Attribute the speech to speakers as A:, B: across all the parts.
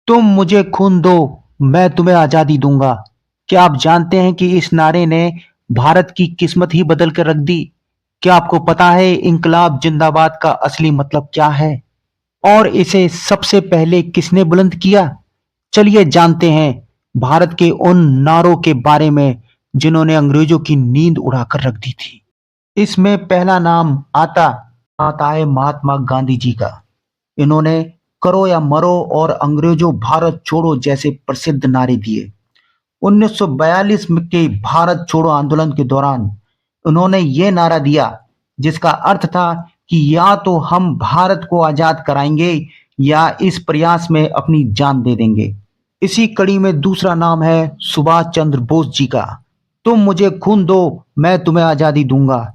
A: तुम मुझे खून दो, मैं तुम्हें आजादी दूंगा। क्या आप जानते हैं कि इस नारे ने भारत की किस्मत ही बदल कर रख दी? क्या आपको पता है इंकलाब जिंदाबाद का असली मतलब क्या है और इसे सबसे पहले किसने बुलंद किया? चलिए जानते हैं भारत के उन नारों के बारे में जिन्होंने अंग्रेजों की नींद उड़ाकर रख दी थी। इसमें पहला नाम आता आता है महात्मा गांधी जी का। इन्होंने करो या मरो और अंग्रेजों भारत छोड़ो जैसे प्रसिद्ध नारे दिए। 1942 में के भारत छोड़ो आंदोलन के दौरान उन्होंने ये नारा दिया जिसका अर्थ था कि या तो हम भारत को आजाद कराएंगे या इस प्रयास में अपनी जान दे देंगे। इसी कड़ी में दूसरा नाम है सुभाष चंद्र बोस जी का। तुम मुझे खून दो, मैं तुम्हें आजादी दूंगा।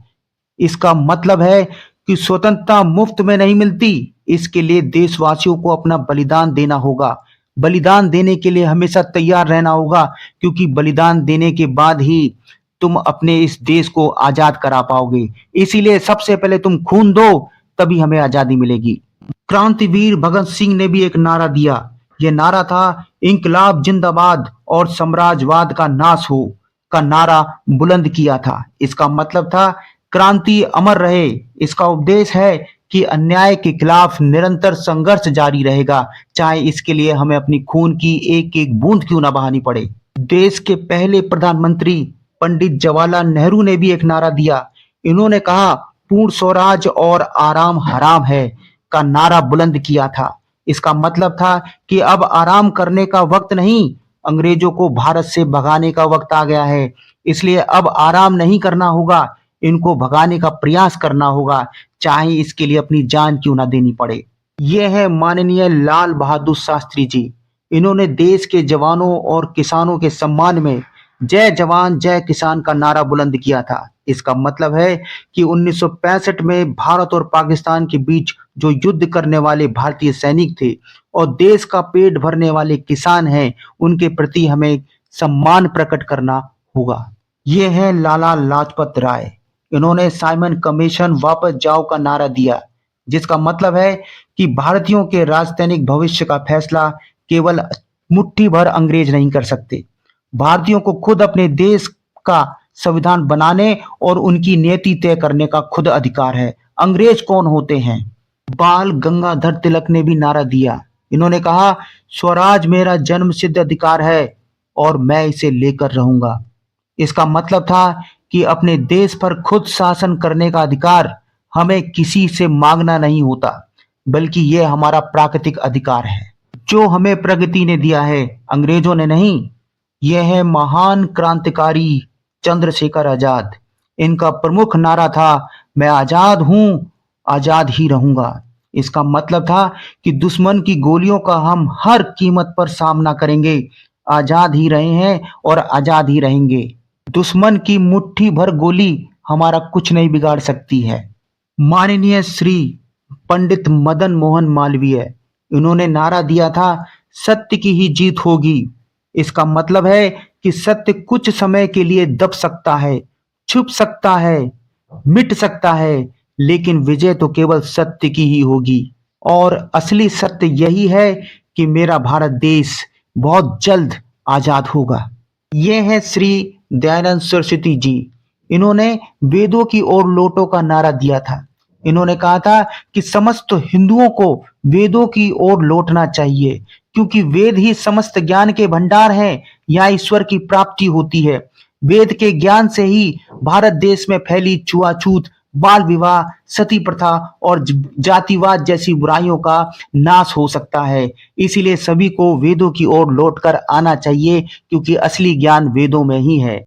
A: इसका मतलब है कि स्वतंत्रता मुफ्त में नहीं मिलती। इसके लिए देशवासियों को अपना बलिदान देना होगा। बलिदान देने के लिए हमेशा तैयार रहना होगा, क्योंकि बलिदान देने के बाद ही तुम अपने इस देश को आजाद करा पाओगे। इसीलिए सबसे पहले तुम खून दो, तभी हमें आजादी मिलेगी। क्रांतिवीर भगत सिंह ने भी एक नारा दिया। यह नारा था इंकलाब जिंदाबाद और साम्राज्यवाद का नाश हो का नारा बुलंद किया था। इसका मतलब था क्रांति अमर रहे। इसका उपदेश है कि अन्याय के खिलाफ निरंतर संघर्ष जारी रहेगा, चाहे इसके लिए हमें अपनी खून की एक एक बूंद क्यों ना बहानी पड़े। देश के पहले प्रधानमंत्री पंडित जवाहरलाल नेहरू ने भी एक नारा दिया। इन्होंने कहा पूर्ण स्वराज और आराम हराम है का नारा बुलंद किया था। इसका मतलब था कि अब आराम करने का वक्त नहीं, अंग्रेजों को भारत से भगाने का वक्त आ गया है। इसलिए अब आराम नहीं करना होगा, इनको भगाने का प्रयास करना होगा, चाहे इसके लिए अपनी जान क्यों ना देनी पड़े। ये है माननीय लाल बहादुर शास्त्री जी। इन्होंने देश के जवानों और किसानों के सम्मान में जय जवान जय किसान का नारा बुलंद किया था। इसका मतलब है कि 1965 में भारत और पाकिस्तान के बीच जो युद्ध करने वाले भारतीय सैनिक थे और देश का पेट भरने वाले किसान हैं, उनके प्रति हमें सम्मान प्रकट करना होगा। ये है लाला लाजपत राय। इन्होंने साइमन कमीशन वापस जाओ का नारा दिया, जिसका मतलब है कि भारतीयों के राजनीतिक भविष्य का फैसला केवल मुट्ठी भर अंग्रेज नहीं कर सकते। भारतीयों को खुद अपने देश का संविधान बनाने और उनकी नीति तय करने का खुद अधिकार है। अंग्रेज कौन होते हैं? बाल गंगाधर तिलक ने भी नारा दिया। इन्होंने कहा स्वराज मेरा जन्म सिद्ध अधिकार है और मैं इसे लेकर रहूंगा। इसका मतलब था कि अपने देश पर खुद शासन करने का अधिकार हमें किसी से मांगना नहीं होता, बल्कि यह हमारा प्राकृतिक अधिकार है जो हमें प्रगति ने दिया है, अंग्रेजों ने नहीं। यह है महान क्रांतिकारी चंद्रशेखर आजाद। इनका प्रमुख नारा था मैं आजाद हूं, आजाद ही रहूंगा। इसका मतलब था कि दुश्मन की गोलियों का हम हर कीमत पर सामना करेंगे। आजाद ही रहे हैं और आजाद ही रहेंगे। दुश्मन की मुट्ठी भर गोली हमारा कुछ नहीं बिगाड़ सकती है। माननीय श्री पंडित मदन मोहन मालवीय, इन्होंने नारा दिया था सत्य की ही जीत होगी। इसका मतलब है कि सत्य कुछ समय के लिए दब सकता है, छुप सकता है, मिट सकता है, लेकिन विजय तो केवल सत्य की ही होगी। और असली सत्य यही है कि मेरा भारत देश बहुत जल्द आजाद होगा। ये है श्री दयानंद सरस्वती जी। इन्होंने वेदों की ओर लौटो का नारा दिया था। इन्होंने कहा था कि समस्त हिंदुओं को वेदों की ओर लौटना चाहिए, क्योंकि वेद ही समस्त ज्ञान के भंडार हैं। यहाँ ईश्वर की प्राप्ति होती है। वेद के ज्ञान से ही भारत देश में फैली छुआछूत, बाल विवाह, सती प्रथा और जातिवाद जैसी बुराइयों का नाश हो सकता है। इसीलिए सभी को वेदों की ओर लौटकर आना चाहिए, क्योंकि असली ज्ञान वेदों में ही है।